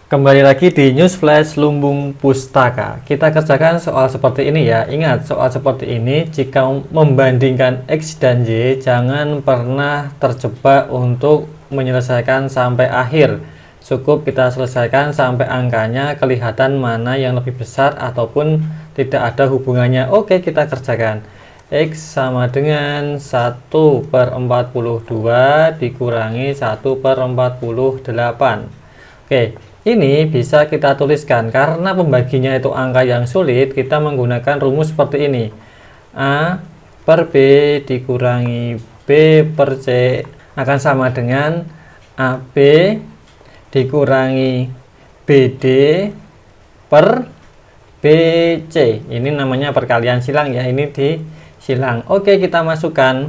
Kembali lagi di News Flash Lumbung Pustaka. Kita kerjakan soal seperti ini ya. Ingat, soal seperti ini jika membandingkan X dan Y, jangan pernah terjebak untuk menyelesaikan sampai akhir. Cukup kita selesaikan sampai angkanya kelihatan mana yang lebih besar ataupun tidak ada hubungannya. Oke, kita kerjakan. X sama dengan 1/42 dikurangi 1/48. Oke, ini bisa kita tuliskan karena pembaginya itu angka yang sulit. Kita menggunakan rumus seperti ini: A per B dikurangi B per C akan sama dengan AB dikurangi BD per BC. Ini namanya perkalian silang ya, ini disilang. Oke, kita masukkan.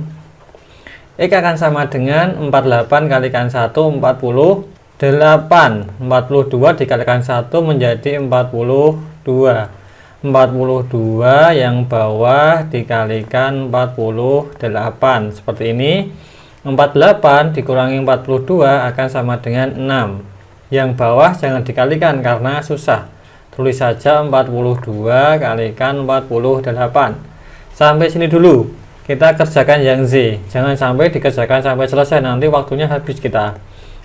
X akan sama dengan 48 kalikan 1, 48. 42 dikalikan 1 menjadi 42. 42 yang bawah dikalikan 48. Seperti ini. 48 dikurangi 42 akan sama dengan 6. Yang bawah jangan dikalikan karena susah. Tulis saja 42 kalikan 48. Sampai sini dulu. Kita kerjakan yang Z. Jangan sampai dikerjakan sampai selesai, nanti waktunya habis kita.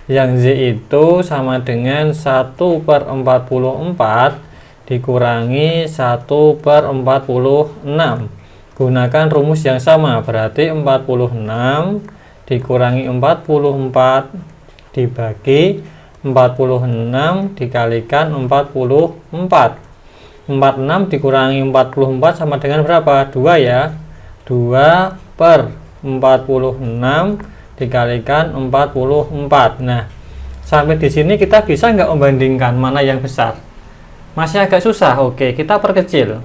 Yang Z itu sama dengan 1/44 dikurangi 1/46. Gunakan rumus yang sama, berarti 46 dikurangi 44 dibagi 46 dikalikan 44. 46 dikurangi 44 sama dengan berapa? 2 ya. 2/46 dikalikan 44. Nah, sampai di sini kita bisa nggak membandingkan mana yang besar? Masih agak susah. Oke, kita perkecil.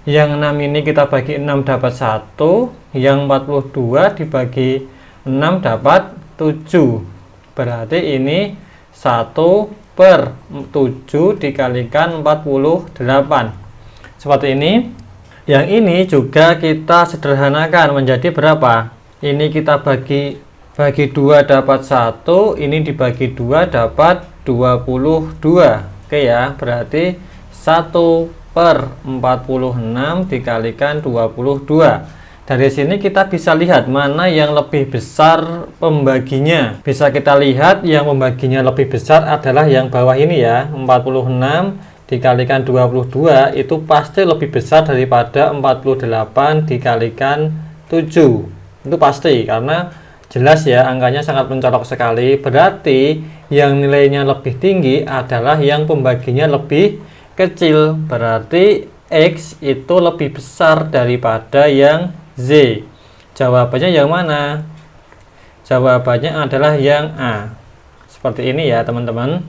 Yang 6 ini kita bagi 6 dapat 1, yang 42 dibagi 6 dapat 7. Berarti ini 1/7 dikalikan 48. Seperti ini. Yang ini juga kita sederhanakan menjadi berapa? Ini kita bagi 2 dapat 1, ini dibagi 2 dapat 22. Oke ya, berarti 1/46 dikalikan 22. Dari sini kita bisa lihat mana yang lebih besar pembaginya. Bisa kita lihat yang membaginya lebih besar adalah yang bawah ini ya. 46 dikalikan 22 itu pasti lebih besar daripada 48 dikalikan 7. Itu pasti, karena jelas ya angkanya sangat mencolok sekali. Berarti yang nilainya lebih tinggi adalah yang pembaginya lebih kecil. Berarti X itu lebih besar daripada yang Z. Jawabannya yang mana? Jawabannya adalah yang A. Seperti ini ya teman-teman.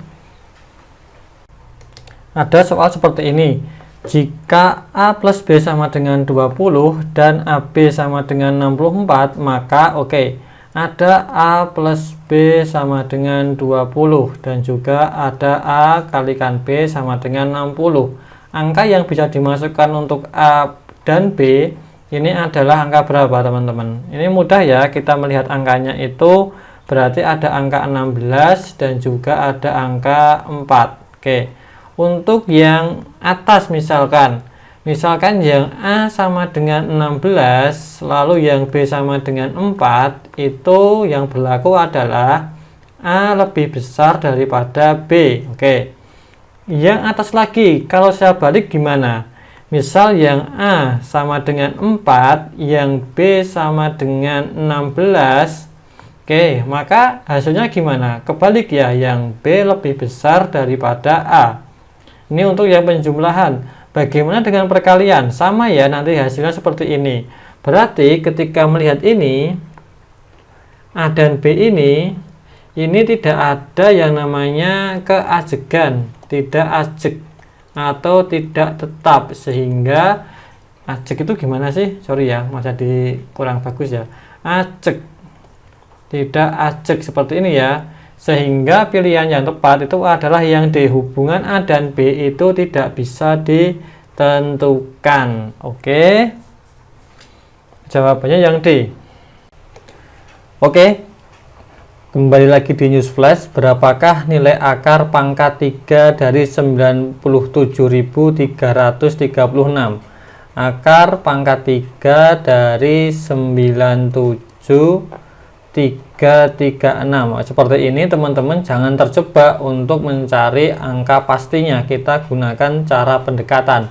Ada soal seperti ini. Jika A plus B sama dengan 20 dan AB sama dengan 64, maka ada A plus B sama dengan 20 dan juga ada A kalikan B sama dengan 60. Angka yang bisa dimasukkan untuk A dan B ini adalah angka berapa teman-teman? Ini mudah ya, kita melihat angkanya itu berarti ada angka 16 dan juga ada angka 4. Untuk yang atas misalkan yang A sama dengan 16 lalu yang B sama dengan 4, itu yang berlaku adalah A lebih besar daripada B. Yang atas lagi, kalau saya balik gimana? Misal yang A sama dengan 4, yang B sama dengan 16. Maka hasilnya gimana? Kebalik ya, yang B lebih besar daripada A. Ini untuk yang penjumlahan. Bagaimana dengan perkalian? Sama ya, nanti hasilnya seperti ini. Berarti ketika melihat ini, A dan B ini tidak ada yang namanya keajegan, tidak ajeg atau tidak tetap, sehingga ajeg itu gimana sih? Sorry ya, masa kurang bagus ya. Ajeg, tidak ajeg seperti ini ya. Sehingga pilihan yang tepat itu adalah yang D. Hubungan A dan B itu tidak bisa ditentukan. Jawabannya yang D. Kembali lagi di News Flash, berapakah nilai akar pangkat 3 dari 97.336? Akar pangkat 3 dari 97336. Seperti ini teman-teman, jangan terjebak untuk mencari angka pastinya. Kita gunakan cara pendekatan.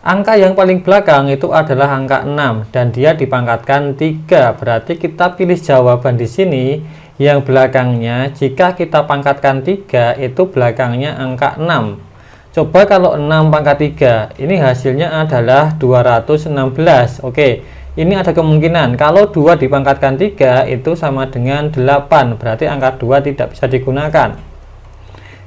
Angka yang paling belakang itu adalah angka 6 dan dia dipangkatkan 3. Berarti kita pilih jawaban di sini yang belakangnya, jika kita pangkatkan 3 itu belakangnya angka 6. Coba kalau 6 pangkat 3, ini hasilnya adalah 216. Oke, ini ada kemungkinan kalau 2 dipangkatkan 3 itu sama dengan 8, berarti angka 2 tidak bisa digunakan.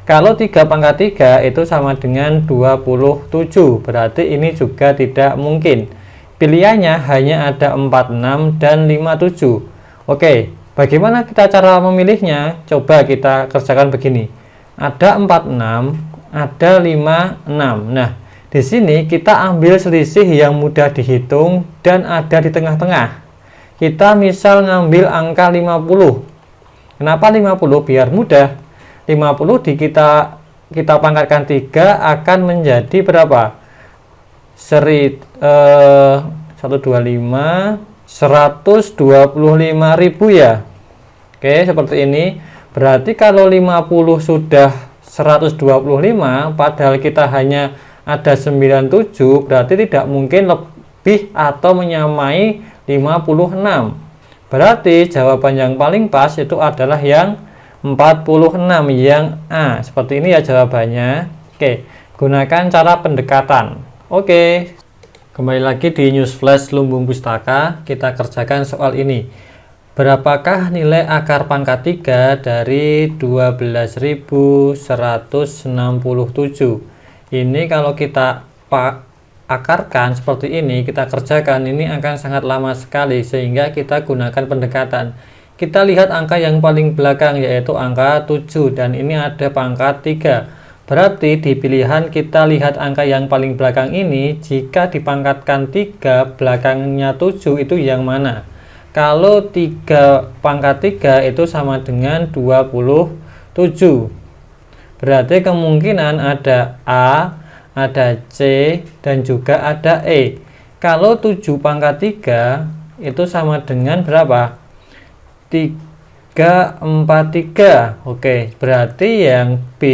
Kalau 3 pangkat 3 itu sama dengan 27, berarti ini juga tidak mungkin. Pilihannya hanya ada 46 dan 57. Oke, bagaimana kita cara memilihnya? Coba kita kerjakan begini. Ada 46, ada 56. Nah, di sini kita ambil selisih yang mudah dihitung dan ada di tengah-tengah. Kita misal ngambil angka 50. Kenapa 50? Biar mudah. 50 kita pangkatkan 3 akan menjadi berapa? 125.000 ya. Oke, seperti ini. Berarti kalau 50 sudah 125, padahal kita hanya ada 97, berarti tidak mungkin lebih atau menyamai 56. Berarti jawaban yang paling pas itu adalah yang 46, yang A. Seperti ini ya jawabannya. Oke, gunakan cara pendekatan. Oke, kembali lagi di News Flash Lumbung Pustaka. Kita kerjakan soal ini. Berapakah nilai akar pangkat 3 dari 12.167? Ini kalau kita akarkan seperti ini, kita kerjakan, ini akan sangat lama sekali, sehingga kita gunakan pendekatan. Kita lihat angka yang paling belakang, yaitu angka 7, dan ini ada pangkat 3. Berarti di pilihan kita lihat angka yang paling belakang ini, jika dipangkatkan 3, belakangnya 7 itu yang mana? Kalau 3 pangkat 3 itu sama dengan 27. Berarti kemungkinan ada A, ada C, dan juga ada E. Kalau 7 pangkat 3 itu sama dengan berapa? 343. Oke, berarti yang B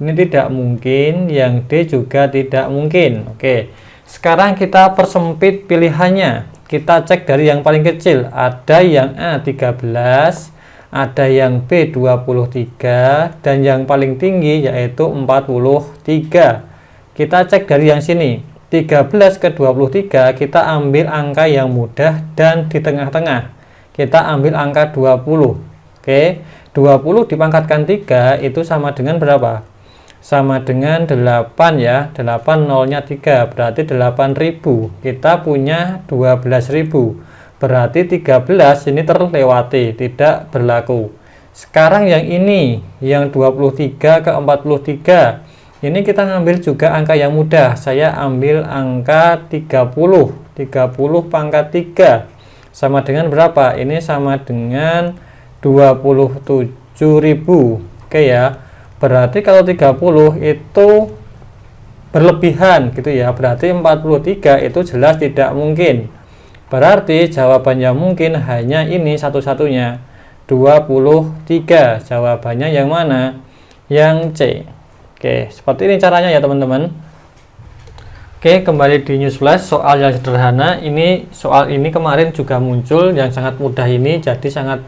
ini tidak mungkin, yang D juga tidak mungkin. Oke, sekarang kita persempit pilihannya. Kita cek dari yang paling kecil. Ada yang A 13, ada yang B 23, dan yang paling tinggi yaitu 43. Kita cek dari yang sini. 13 ke 23, kita ambil angka yang mudah dan di tengah-tengah. Kita ambil angka 20. Oke, 20 dipangkatkan 3 itu sama dengan berapa? Sama dengan 8 ya. 8 nolnya 3, berarti 8.000. Kita punya 12.000. Berarti 13 ini terlewati, tidak berlaku. Sekarang yang ini, yang 23 ke 43. Ini kita ngambil juga angka yang mudah. Saya ambil angka 30. 30 pangkat 3. Sama dengan berapa? Ini sama dengan 27.000. Oke ya. Berarti kalau 30 itu berlebihan gitu ya. Berarti 43 itu jelas tidak mungkin. Berarti jawabannya mungkin hanya ini satu-satunya. 23. Jawabannya yang mana? Yang C. Oke, seperti ini caranya ya teman-teman. Oke, kembali di News Flash, soal yang sederhana. Ini soal ini kemarin juga muncul yang sangat mudah ini, jadi sangat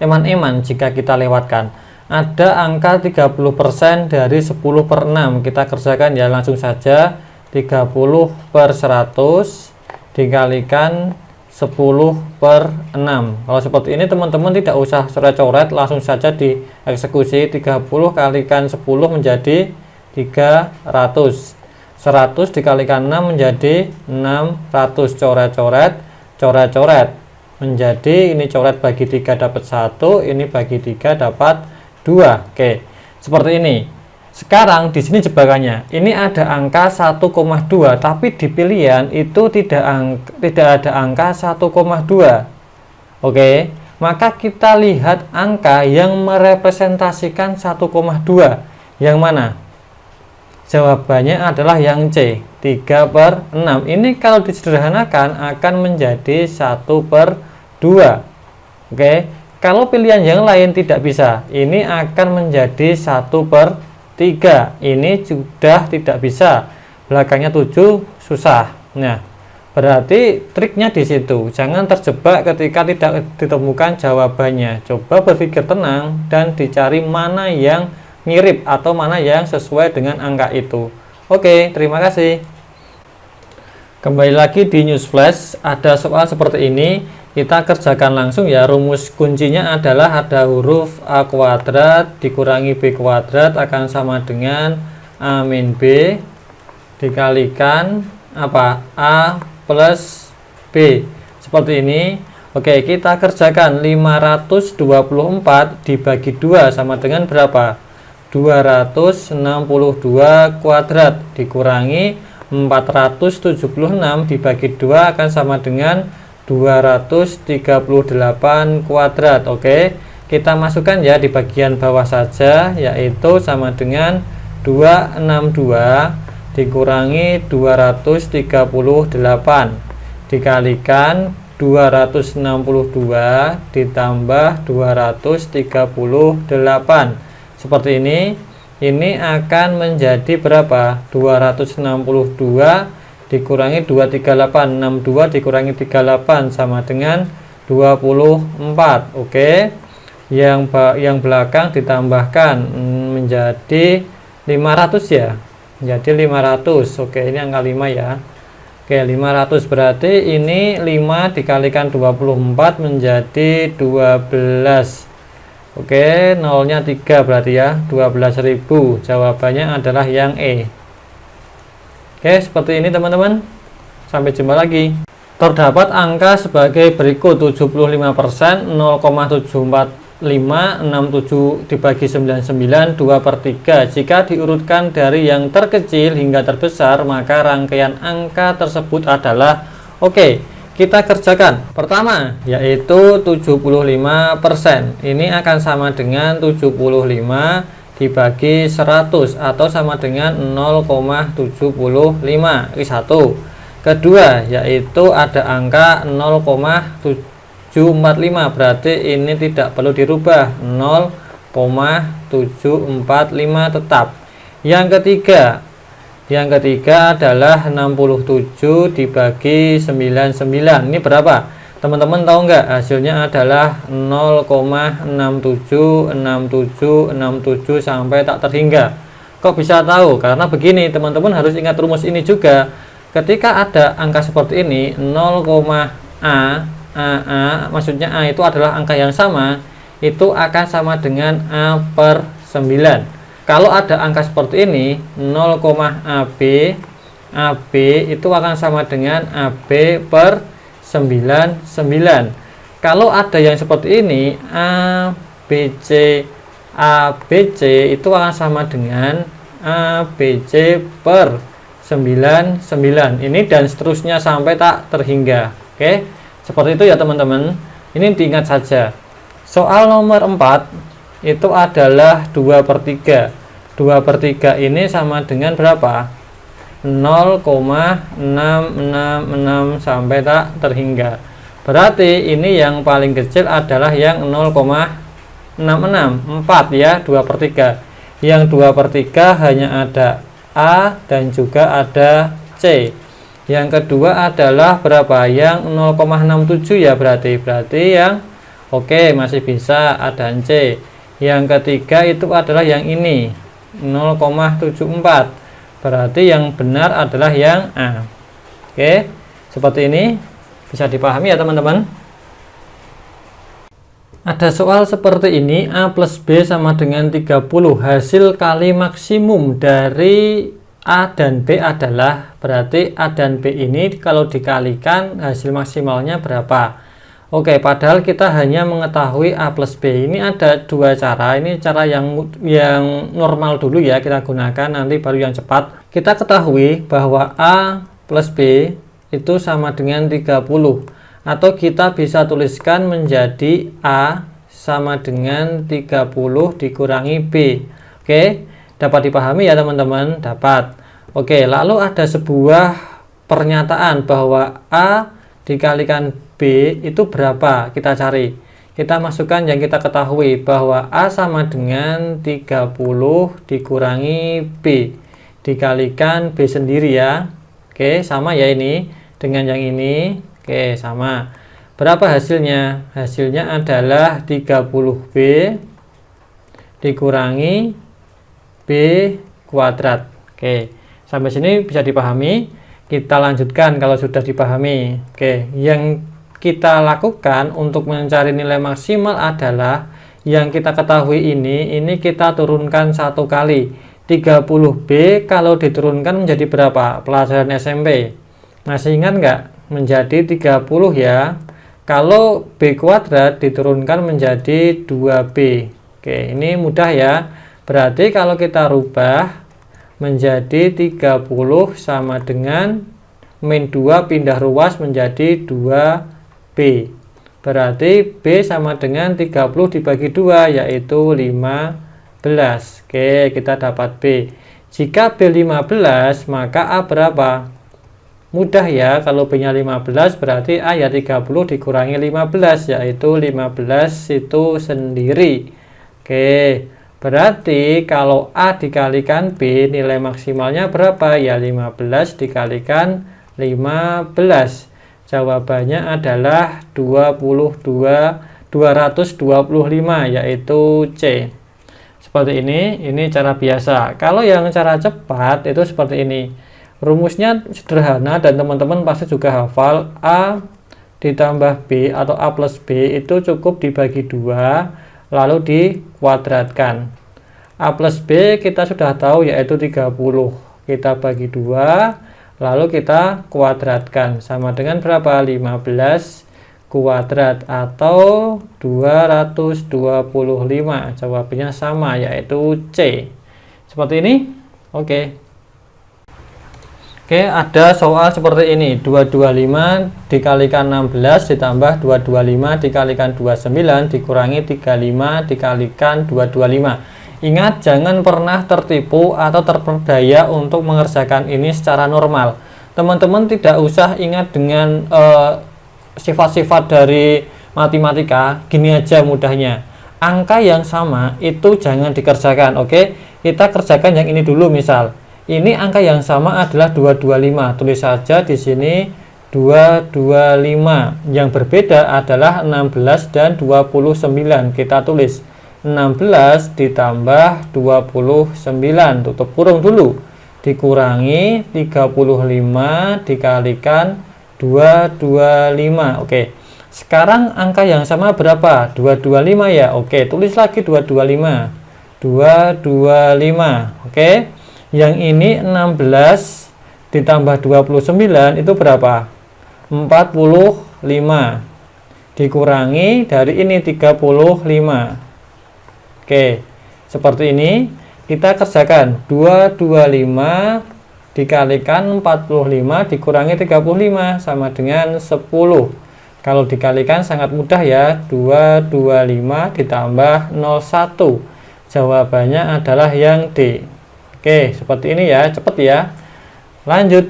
eman-eman jika kita lewatkan. Ada angka 30% dari 10/6. Kita kerjakan ya, langsung saja. 30/100 dikalikan 10/6. Kalau seperti ini teman-teman tidak usah coret-coret, langsung saja dieksekusi. 30 kalikan 10 menjadi 300. 100 dikalikan 6 menjadi 600. Coret-coret, coret-coret. Menjadi ini coret bagi 3 dapat 1, ini bagi 3 dapat 2. Oke, seperti ini. Sekarang di sini jebakannya. Ini ada angka 1,2, tapi di pilihan itu tidak ada angka 1,2. Oke. maka kita lihat angka yang merepresentasikan 1,2. Yang mana? Jawabannya adalah yang C, 3/6. Ini kalau disederhanakan akan menjadi 1/2. Oke, kalau pilihan yang lain tidak bisa, ini akan menjadi 1/3. Ini sudah tidak bisa, belakangnya 7 susah. Nah, berarti triknya di situ. Jangan terjebak ketika tidak ditemukan jawabannya. Coba berpikir tenang dan dicari mana yang mirip atau mana yang sesuai dengan angka itu. Oke, terima kasih. Kembali lagi di News Flash, ada soal seperti ini. Kita kerjakan langsung ya. Rumus kuncinya adalah ada huruf A kuadrat dikurangi B kuadrat akan sama dengan A min B dikalikan apa? A plus B. Seperti ini. Oke, kita kerjakan. 524 dibagi 2 sama dengan berapa? 262 kuadrat dikurangi 476 dibagi 2 akan sama dengan 238 kuadrat. Oke, kita masukkan ya di bagian bawah saja, yaitu sama dengan 262 dikurangi 238 dikalikan 262 ditambah 238. Seperti ini akan menjadi berapa? 262 dikurangi 238, 62 dikurangi 38 sama dengan 24. Oke, yang belakang ditambahkan menjadi 500 ya, menjadi 500. Oke, ini angka 5 ya. Oke, 500 berarti ini 5 dikalikan 24 menjadi 12. Oke, nolnya 3 berarti ya, 12.000. Jawabannya adalah yang E. Oke, seperti ini teman-teman. Sampai jumpa lagi. Terdapat angka sebagai berikut: 75%, 0,74567 dibagi 99, 2/3. Jika diurutkan dari yang terkecil hingga terbesar, maka rangkaian angka tersebut adalah kita kerjakan. Pertama, yaitu 75%. Ini akan sama dengan 75 dibagi 100 atau sama dengan 0,75. Ini satu. Kedua, yaitu ada angka 0,745. Berarti ini tidak perlu dirubah. 0,745 tetap. Yang ketiga adalah 67 dibagi 99. Ini berapa? Teman-teman tahu nggak? Hasilnya adalah 0,676767 sampai tak terhingga. Kok bisa tahu? Karena begini, teman-teman harus ingat rumus ini juga. Ketika ada angka seperti ini, 0,a, maksudnya A itu adalah angka yang sama, itu akan sama dengan A/9. Kalau ada angka seperti ini, 0,AB, AB itu akan sama dengan AB/99. Kalau ada yang seperti ini, ABC, ABC itu akan sama dengan ABC/99. Ini dan seterusnya sampai tak terhingga. Oke, seperti itu ya teman-teman. Ini diingat saja. Soal nomor 4 itu adalah 2/3. 2/3 ini sama dengan berapa? 0,666 sampai tak terhingga. Berarti ini yang paling kecil adalah yang 0,664 ya, 2/3. Yang 2/3 hanya ada A dan juga ada C. Yang kedua adalah berapa? Yang 0,67 ya, berarti yang masih bisa ada C. Yang ketiga itu adalah yang ini 0,74. Berarti yang benar adalah yang A. Oke, seperti ini bisa dipahami ya teman-teman. Ada soal seperti ini, A plus B sama dengan 30. Hasil kali maksimum dari A dan B adalah, berarti A dan B ini kalau dikalikan hasil maksimalnya berapa? Oke, padahal kita hanya mengetahui A plus B. Ini ada dua cara. Ini cara yang normal dulu ya kita gunakan, nanti baru yang cepat. Kita ketahui bahwa A plus B itu sama dengan 30. atau kita bisa tuliskan menjadi A sama dengan 30 dikurangi B. Oke, dapat dipahami ya teman-teman? Dapat. Oke, lalu ada sebuah pernyataan bahwa A dikalikan B itu berapa? Kita cari. Kita masukkan yang kita ketahui bahwa A sama dengan 30 dikurangi B dikalikan B sendiri ya. Oke, sama ya ini dengan yang ini. Oke, sama. Berapa hasilnya? Hasilnya adalah 30B dikurangi B kuadrat. Oke, sampai sini bisa dipahami. Kita lanjutkan kalau sudah dipahami. Oke, yang kita lakukan untuk mencari nilai maksimal adalah yang kita ketahui ini kita turunkan satu kali. 30B kalau diturunkan menjadi berapa? Pelajaran SMP. Masih ingat nggak? Menjadi 30 ya. Kalau B kuadrat diturunkan menjadi 2B. Oke, ini mudah ya. Berarti kalau kita rubah menjadi 30 sama dengan min 2 pindah ruas menjadi 2B. Berarti B sama dengan 30 dibagi 2 yaitu 15. Oke, kita dapat B. Jika B 15 maka A berapa? Mudah ya, kalau B-nya 15 berarti A ya 30 dikurangi 15 yaitu 15 itu sendiri. Oke, berarti kalau A dikalikan B nilai maksimalnya berapa? Ya 15 dikalikan 15. Jawabannya adalah 225 yaitu C. Seperti ini cara biasa. Kalau yang cara cepat itu seperti ini. Rumusnya sederhana dan teman-teman pasti juga hafal. A ditambah B atau A plus B itu cukup dibagi 2 lalu dikuadratkan. A plus B kita sudah tahu yaitu 30. Kita bagi 2 lalu kita kuadratkan. Sama dengan berapa? 15 kuadrat atau 225. Jawabannya sama yaitu C. Seperti ini. Oke. Oke, ada soal seperti ini. 225 dikalikan 16 ditambah 225 dikalikan 29 dikurangi 35 dikalikan 225. Ingat, jangan pernah tertipu atau terperdaya untuk mengerjakan ini secara normal. Teman-teman tidak usah ingat dengan sifat-sifat dari matematika. Gini aja mudahnya. Angka yang sama itu jangan dikerjakan, oke? Kita kerjakan yang ini dulu misal. Ini angka yang sama adalah 225. Tulis saja di sini 225. Yang berbeda adalah 16 dan 29. Kita tulis 16 ditambah 29. Tutup kurung dulu. Dikurangi 35 dikalikan 225. Oke. Sekarang angka yang sama berapa? 225 ya. Oke, tulis lagi 225. 225. Oke. Yang ini 16 ditambah 29 itu berapa? 45. Dikurangi dari ini 35. Oke, seperti ini. Kita kerjakan 225 dikalikan 45 dikurangi 35 sama dengan 10. Kalau dikalikan sangat mudah ya. 225 ditambah 01. Jawabannya adalah yang D. Oke, seperti ini ya, cepet ya. Lanjut.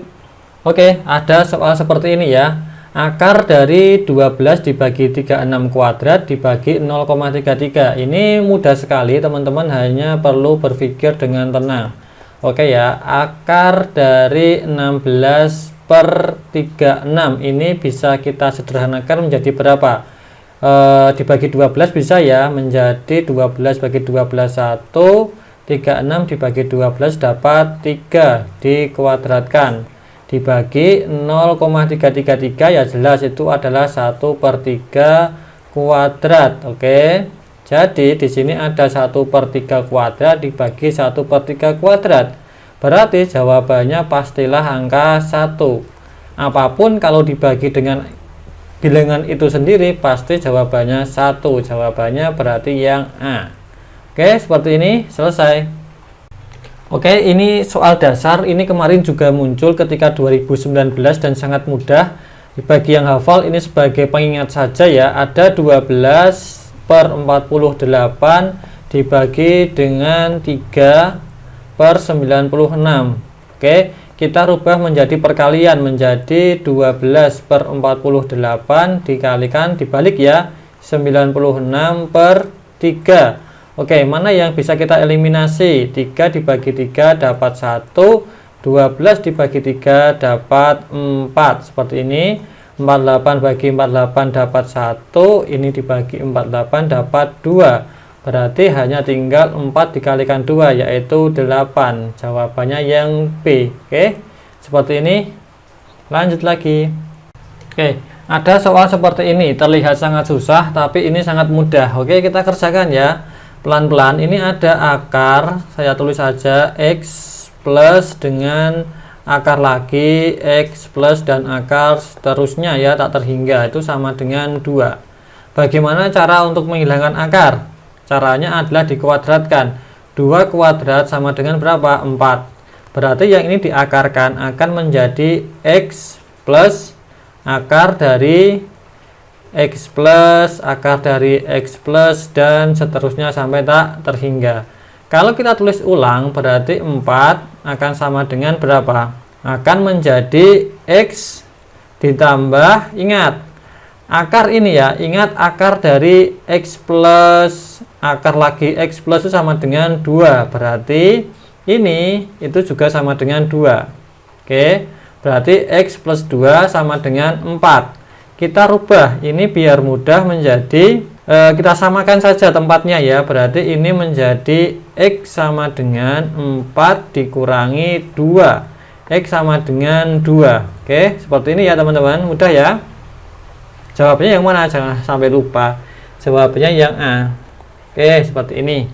Oke, ada soal seperti ini ya. Akar dari 12 dibagi 36 kuadrat dibagi 0,33. Ini mudah sekali, teman-teman hanya perlu berpikir dengan tenang. Oke ya, akar dari 16 per 36 ini bisa kita sederhanakan menjadi berapa? Dibagi 12 bisa ya, menjadi 12 bagi 12 1. 36 dibagi 12 dapat 3 dikuadratkan dibagi 0,333 ya jelas itu adalah 1/3 kuadrat. Oke, jadi di sini ada 1/3 kuadrat dibagi 1/3 kuadrat, berarti jawabannya pastilah angka 1. Apapun kalau dibagi dengan bilangan itu sendiri pasti jawabannya 1. Jawabannya berarti yang A. Oke, seperti ini, selesai. Oke, ini soal dasar. Ini kemarin juga muncul ketika 2019 dan sangat mudah, Bagi yang hafal ini sebagai pengingat saja ya, ada 12/48 dibagi dengan 3/96. Oke, kita rubah menjadi perkalian, menjadi 12/48 dikalikan dibalik ya, 96/3. Oke, mana yang bisa kita eliminasi? 3 dibagi 3 dapat 1, 12 dibagi 3 dapat 4. Seperti ini. 48 bagi 48 dapat 1, ini dibagi 48 dapat 2. Berarti hanya tinggal 4 dikalikan 2, yaitu 8. Jawabannya yang B. Oke, seperti ini. Lanjut lagi. Oke, ada soal seperti ini. Terlihat sangat susah, tapi ini sangat mudah. Oke, kita kerjakan ya. Pelan-pelan. Ini ada akar, saya tulis saja X plus dengan akar lagi, X plus dan akar seterusnya ya, tak terhingga, itu sama dengan 2. Bagaimana cara untuk menghilangkan akar? Caranya adalah dikuadratkan. 2 kuadrat sama dengan berapa? 4. Berarti yang ini diakarkan akan menjadi X plus akar dari X plus, akar dari X plus, dan seterusnya sampai tak terhingga. Kalau kita tulis ulang, berarti 4 akan sama dengan berapa? Akan menjadi X ditambah, ingat, akar ini ya, ingat akar dari X plus, akar lagi X plus itu sama dengan 2. Berarti ini itu juga sama dengan 2. Oke, berarti X plus 2 sama dengan 4. Kita rubah ini biar mudah menjadi, kita samakan saja tempatnya ya. Berarti ini menjadi X sama dengan 4 dikurangi 2. X sama dengan 2. Oke, seperti ini ya teman-teman, mudah ya. Jawabannya yang mana? Jangan sampai lupa. Jawabannya yang A. Oke, seperti ini.